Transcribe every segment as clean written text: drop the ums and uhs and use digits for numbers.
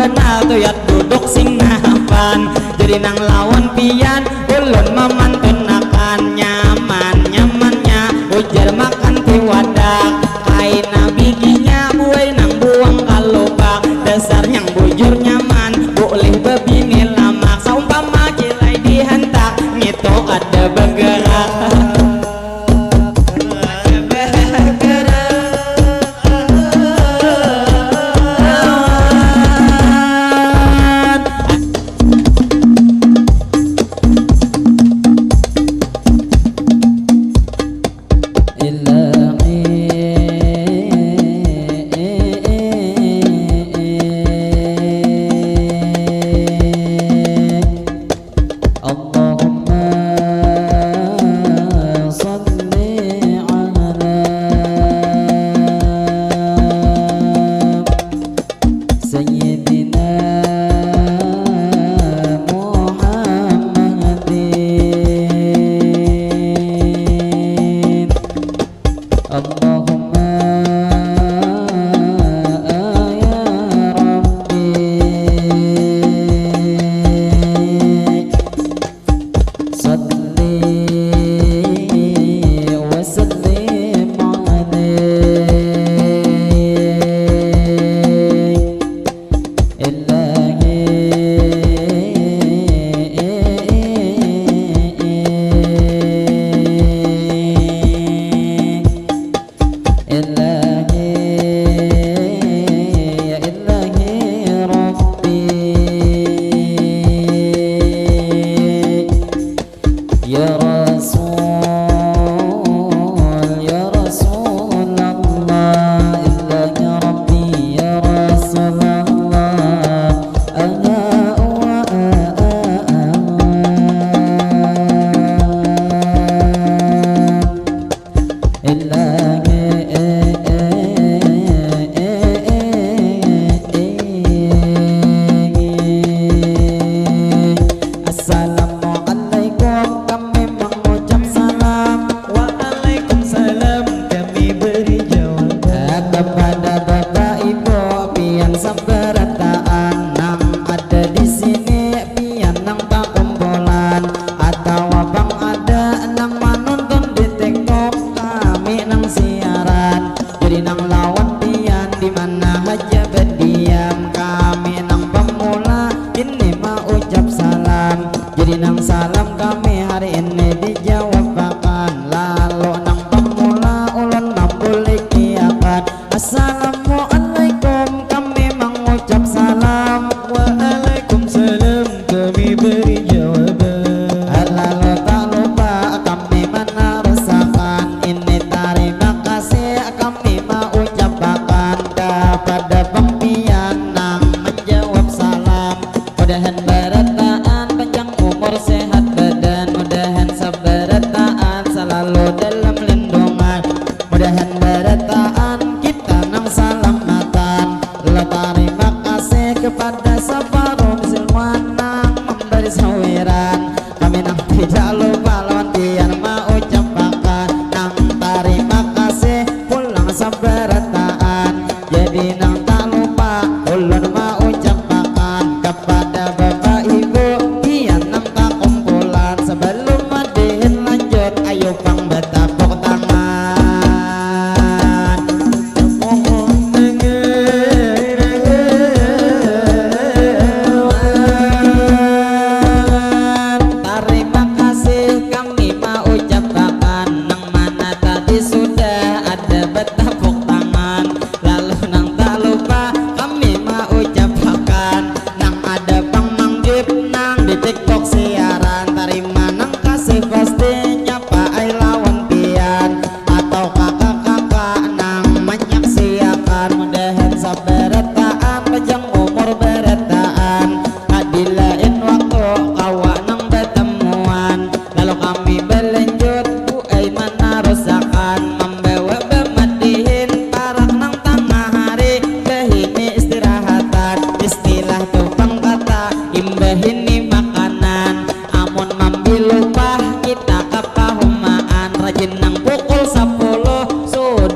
kenal tuyat duduk sing napan jadi nang lawan pian ulun memantunakan nyaman nyamannya ujar makan tiwadak kaina biginya buai nang buang kalobak dasar yang bujur nyaman boleh bebini lamak saumpama kilai dihantak ngito ada bergerak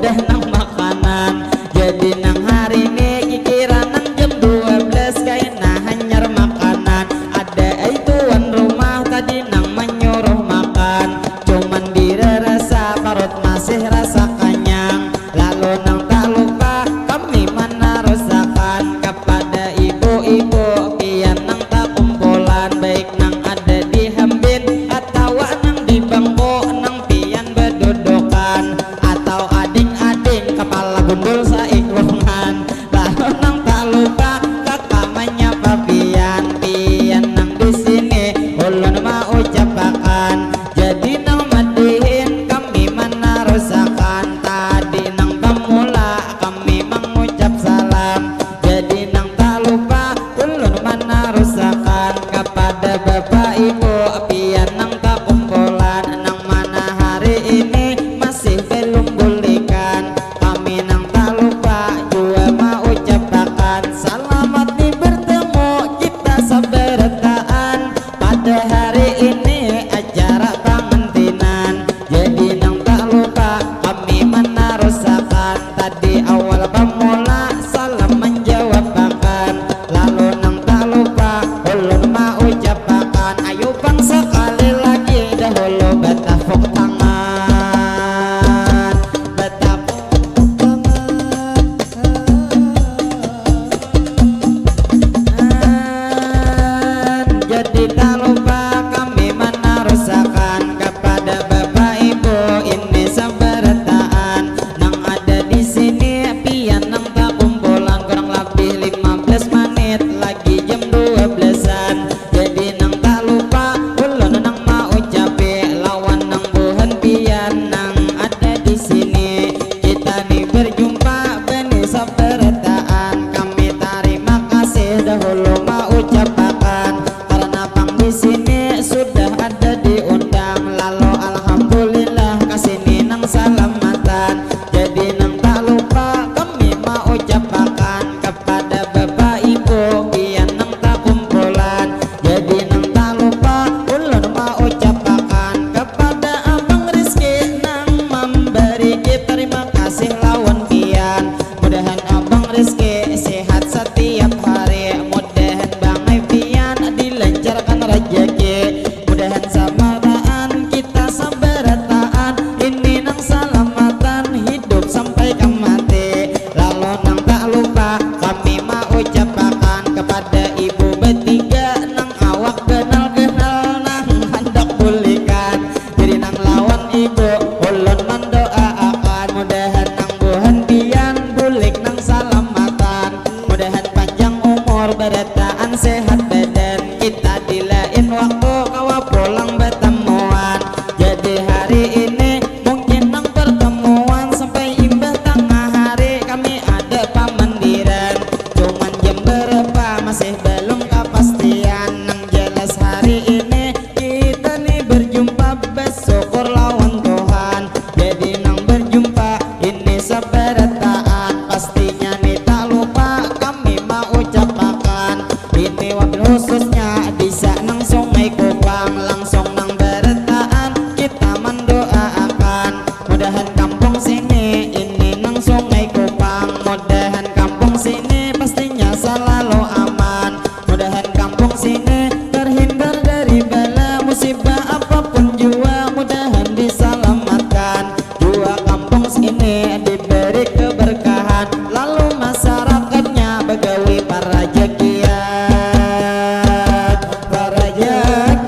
udah nang makanan. Jadi nang hari ini kikiran nang jam 12 kayak kasih dahulu mau ucapkan, karena bang di sini sudah ada diundang. Lalu alhamdulillah kasini nang salamatan, jadi nang tak lupa kami mau ucapkan kepada bapak ibu biar nang tak kumpulan. Jadi nang tak lupa ulun mau ucapkan kepada abang Rizky nang memberi terima kasih lawan pian. Mudahan abang Rizky sehat setiap hari, mudahan bang pian dilancarkan rezeki, mudahan sabaraan kita sabarataan, ini nang salamatan hidup sampai ke mati. Lalu nang tak lupa kami mau ucapkan kepada ibu bertiga nang awak kenal-kenal nang hendak pulihkan, jadi nang lawan ibu ulun mendoakan, mudahan nang buhan pian bulik nang salamatan, mudahan panjang umur berataan sehat badan, kita di lain waktu kawa pulang bertemuan. Jadi hari ini mungkin nang pertemuan sampai imbah tengah hari kami ada pamandiran, cuman jam berapa masih belum kepastian. Nang jelas hari ini kita nih berjumpa, bersyukur lawan Tuhan, jadi nang berjumpa ini sabarataan, pastinya nih tak lupa kami mau ucapkan, ini wabil khususnya bisa nang Sungai Kupang, langsung nang berataan kita mendoakan, mudahan kampung sini ini nang Sungai Kupang, mudahan kampung sini pastinya selalu aman, mudahan kampung sini terhindar dari bala musibah apapun jua, mudahan diselamatkan jua kampung sini diberi keberkahan, lalu masyarakatnya begawi para jakiat, para jakiat.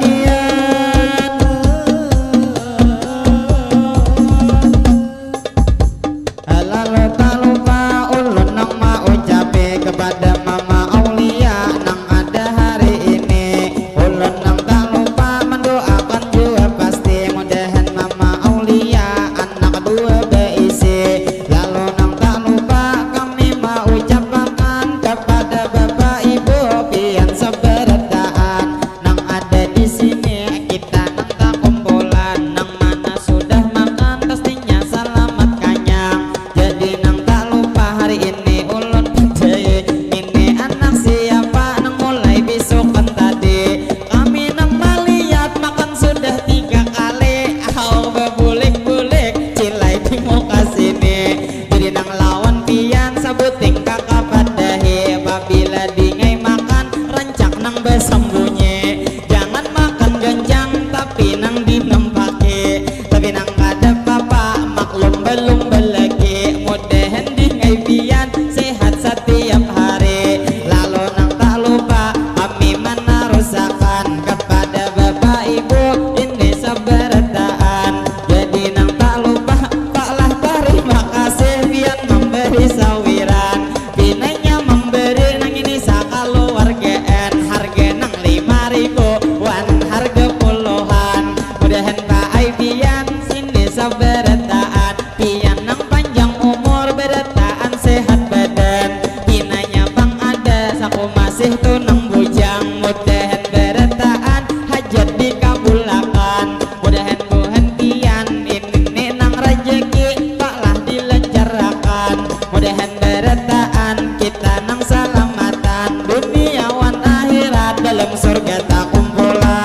Lalu tak lupa ulun nang mau ucape kepada mama Aulia nang ada hari ini, ulun nang tak lupa mendoakan juga pasti, mudahan mama Aulia anak dua beisi. Lalu nang tak lupa kami mau ucapkan kepada bapak ibu pian sabarataan nang ada di sini, kita nang tak kumpulan, nang mana sudah makan pastinya selamat kanyang, jadi nang tak lupa hari ini ulun pedai, ini anak siapa nang mulai bisukan tadi, kami nang melihat makan sudah 3 kali, au bebulik-bulik cilai di muka sini, jadi nang lawan pian sabuting kakak padahi, apabila dingai makan rancak nang bersembunyi, jangan makan ganjang tapi nang dinempaki, tapi nang ada papa maklum belum belagi, mudahan dingai pian sehat setiap hari. Lalu nang tak lupa kami menarusakan kepada bapak ibu ini sabarataan, jadi nang tak lupa taklah terima kasih pian memberi sawiran, pinanya memberi nang ini sakaluargaan, harga nang 5.000 wan harga puluhan, mudahan Pak pian sini sabarataan, pian nang panjang umur berataan sehat badan, pinanya bang ada saku masih tunang bujang, mudahan berataan hajat dikabulakan, mudahan buhan pian ini nang rezeki taklah dilancarkan, mudahan berataan kita nang salamatan, duniawan akhirat dalam surga tak kumpulan,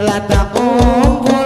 lah tak kumpulan.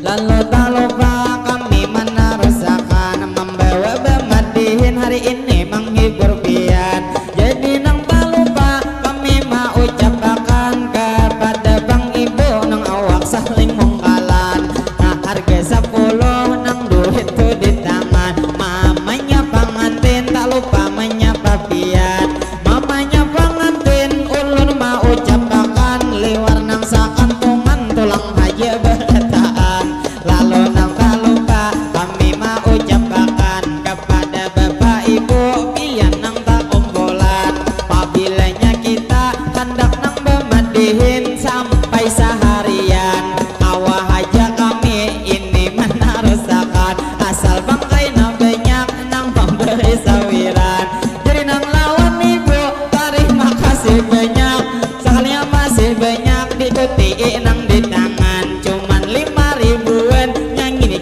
Lalu tak lupa kami menarusakan membawa bemadihin hari ini menghibur pian, jadi nang tak lupa kami mau ucapkan kepada bang ibu nang awak saling mungkalan, nah harga 10 nang duit tuh di tangan, mamanya pengantin tak lupa menyapa pian, mamanya pengantin ulun mau ucapkan liwar nang sakantungan tulang aja berataan. Lalu nang tak lupa kami mau ucapkan kepada bapak ibu pian nang tak kumpulan, pabilanya kita hendak nang bemadihin sampai seharian, awah aja kami ini menarusakan.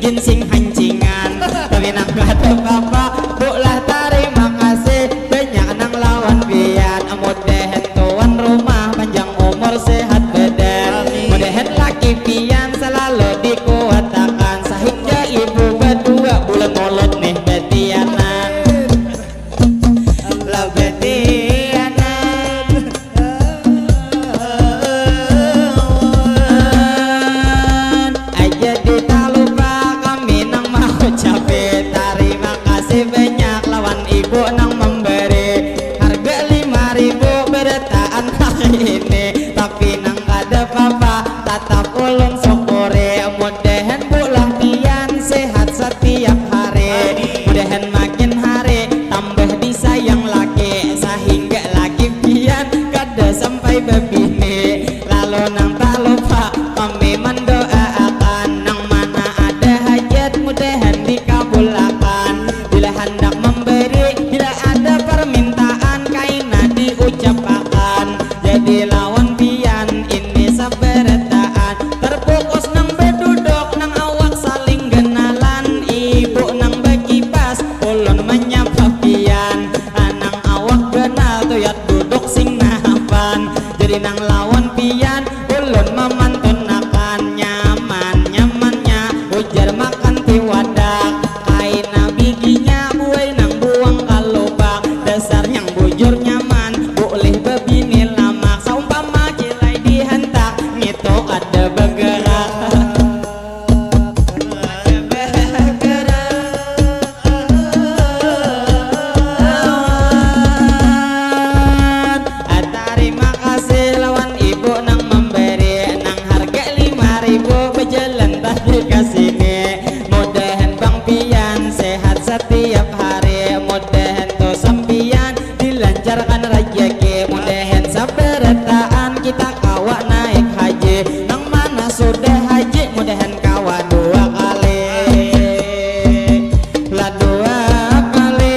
Sidin sing hancingan tapi nang kata bapak bulah terima kasih banyak nang lawan pian mudahan tuan rumah panjang umur sehat badan mudahan laki pian selalu dikuatakan sehingga ibu berdua bulan mulut nih betianan lah betianan aja tak lupa kami nang mau capek terima kasih banyak lawan ibu nang memberi harga 5.000 bertaan hari ini tapi nang ada papa tetap ulung syukuri mudahan bulan pian sehat setiap hari mudahan makin hari tambah disayang laki sehingga laki pian kada sampai bebini lalu nang tak lupa kami mendoakan nang mana ada hajat mudahan dikabulkan bila hendak memberi bila ada permintaan kaina diucapkan jadi lawan pian ini sabarataan terfokus nang berduduk nang awak saling kenalan ibu nang berkipas ulun menyapa pian nang awak kenal tuyat duduk sing nahapan jadi nang lawan pian ulun memantunakan nyaman-nyamannya ujar makan tiwadak kaina biginya buai nang buang kalubak dasar yang bujur nyaman boleh bebini lama saumpama kilai dihentak gitu ada bergerak terima kasih lawan ibu nang memberi nang harga 5.000 berjalan tadi kasini mudahan bang pian sehat setiap hari mudahan tuh sampian dilancarkan rezeki mudahan sabarataan kita kawa naik haji nang mana sudah haji mudahan kawa 2 kali lah 2 kali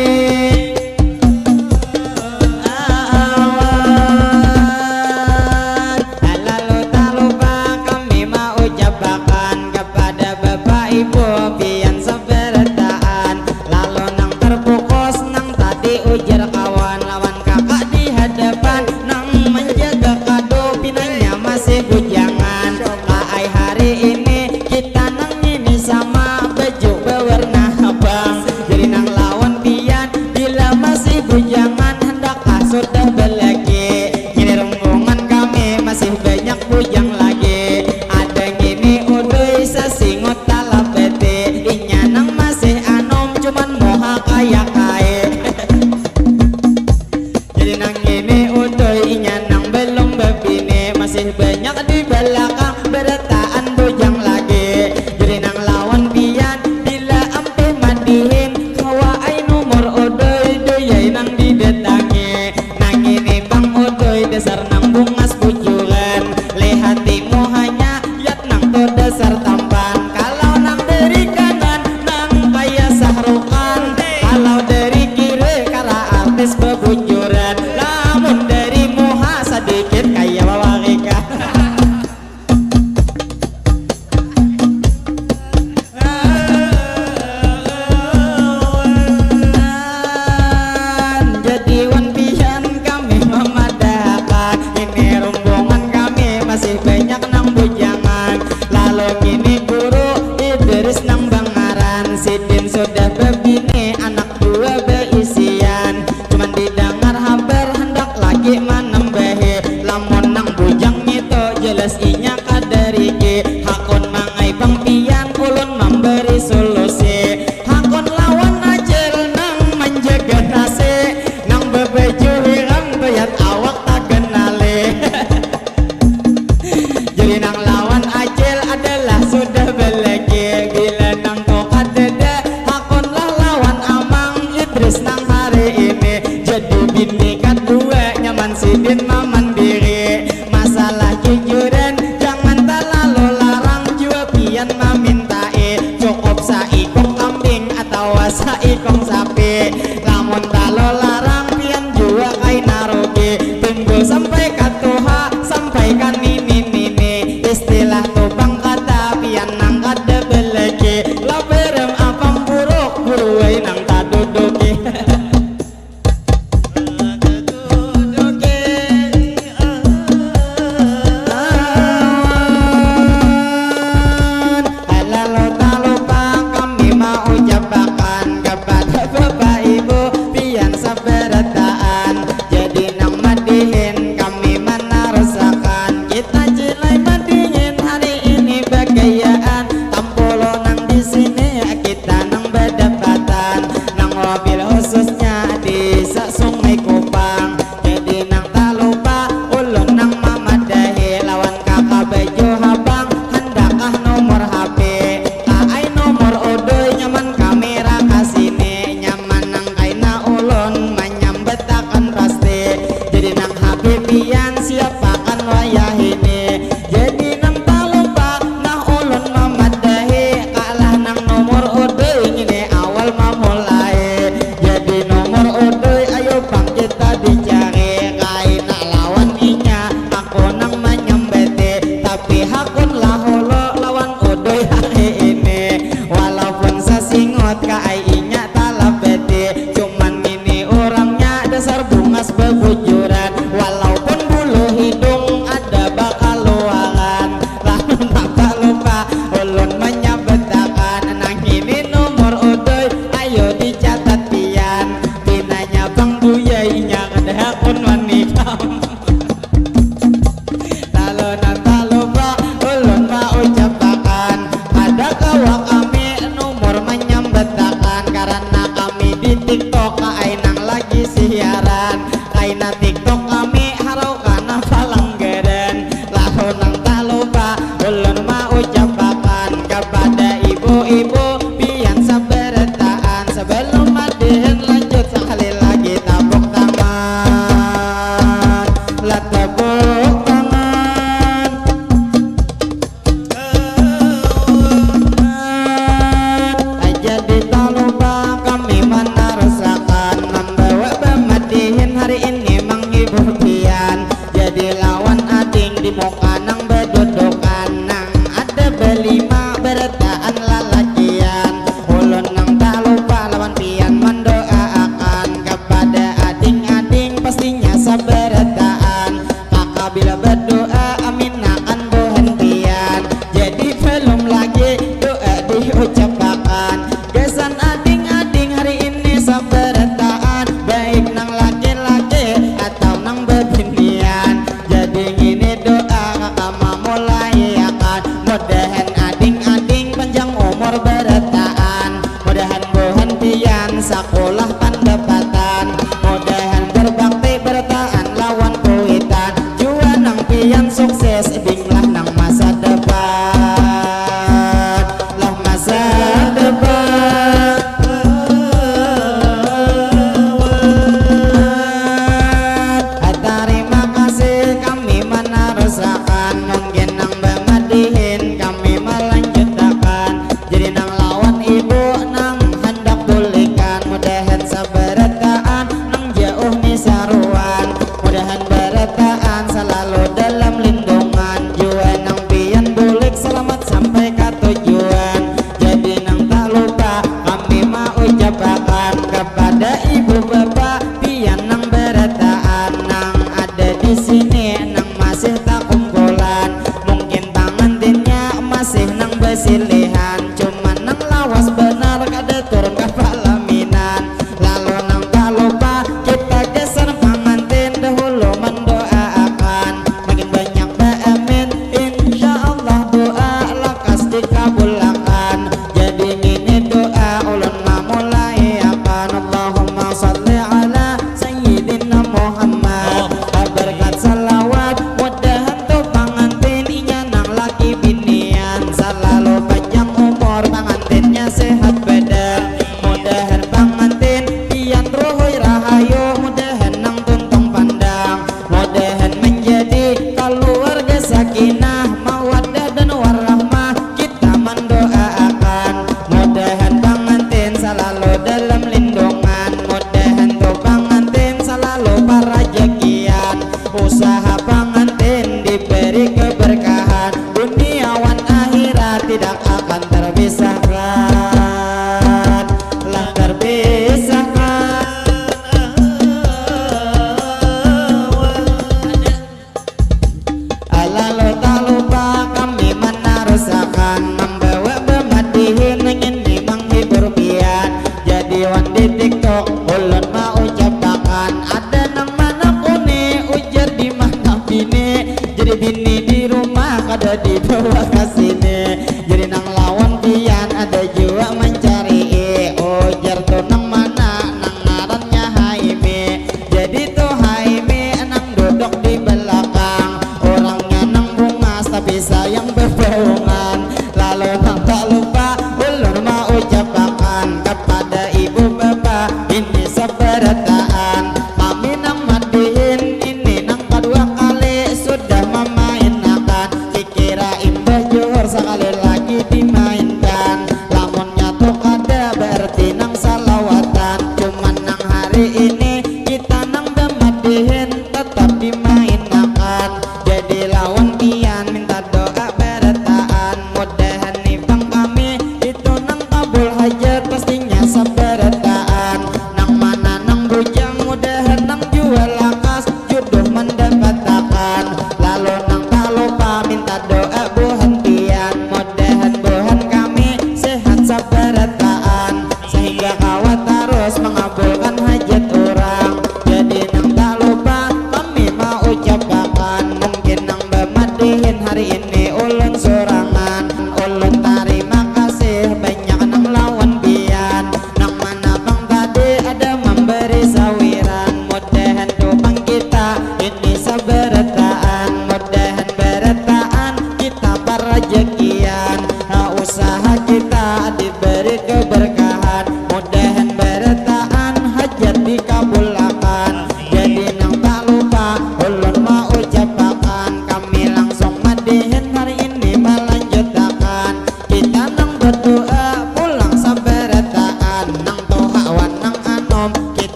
lalu tak lupa kami mau ucapkan kepada bapak ibu pian sabarataan lalu nang terfokus nang tadi ujar kawan lawan kakak di hadapan nang menjaga kado pinanya masih bujangan kaai hari ini kita nang ini sama baju berwarna abang jadi nang lawan pian bila masih bujangan hendakkah sudah belagi ini rombongan kami masih banyak bujang lagi ada gini udah sasingot talap bete inya nang masih anom cuman moha kaya kaya jadi nang ini udah inya nang belum bebini masih banyak di belakang berataan bujang lagi jadi nang lawan pian bila ampe mandihin kawa ay nomor udah doyay nang didatangi nang ini bang udah dasar nang bungas bujuran lehatimu hanya yat nang to dasar tampan kalau nang dari kanan nang kaya sahrukan kalau dari kiri kara artis bebujuran namun dari muha sedikit kaya wawakika jadi wan pian kami memadahkan ini rombongan kami masih banyak nang bujangan lalu gini guru Idris nang bangaran Sidin sudah bebini anak 2 berisian cuman didengar habar hendak lagi manambahi lamun nang bujang itu jelas inya kadariki hakun mangai bang pian ulun memberi solusi hakun lawan ajel nang menjaga nasi nang bebeju hirang bayat awak tak kenali jadi nang lawan ajel adalah sudah belagi bila nang kau kadeda hakunlah lawan amang Idris nang hari ini jadi bini kedua nyaman Sidin mandiri masalah jujuran jangan terlalu larang jua pian memintai cukup saikong kambing atau saikong sapi lamun terlalu larang pian jua kaina rugi tunggu sampai katuha sampaikan ini istilah tubang kata pian nang kada belegi sekolah pendapatan, mudahan berbakti bertahan lawan kuitan, juang pian sukses binglah nang masa depan, lah masa depan. Terima kasih kami meneruskan, mungkin nang bemadihin kami melanjutkan, jadi nang lawan ibu nang hendak pulihkan, mudahan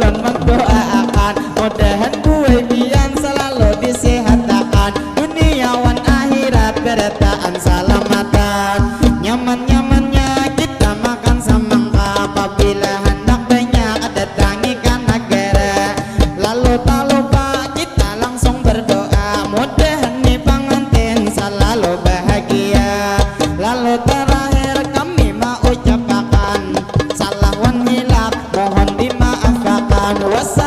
ulun mendoakan mudahan gue pian selalu disehatkan duniawan akhirat bertaan salamatan nyaman-nyamannya kita makan semangka apabila hendak banyak datangi ke negara lalu tak lupa kita langsung berdoa mudahan nih pengantin selalu bahagia lalu terakhir kami mau ucapkan salah wan hilaf mohon dimaafkan wassalamualaikum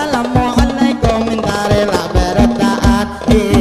warahmatullahi wabarakatuh.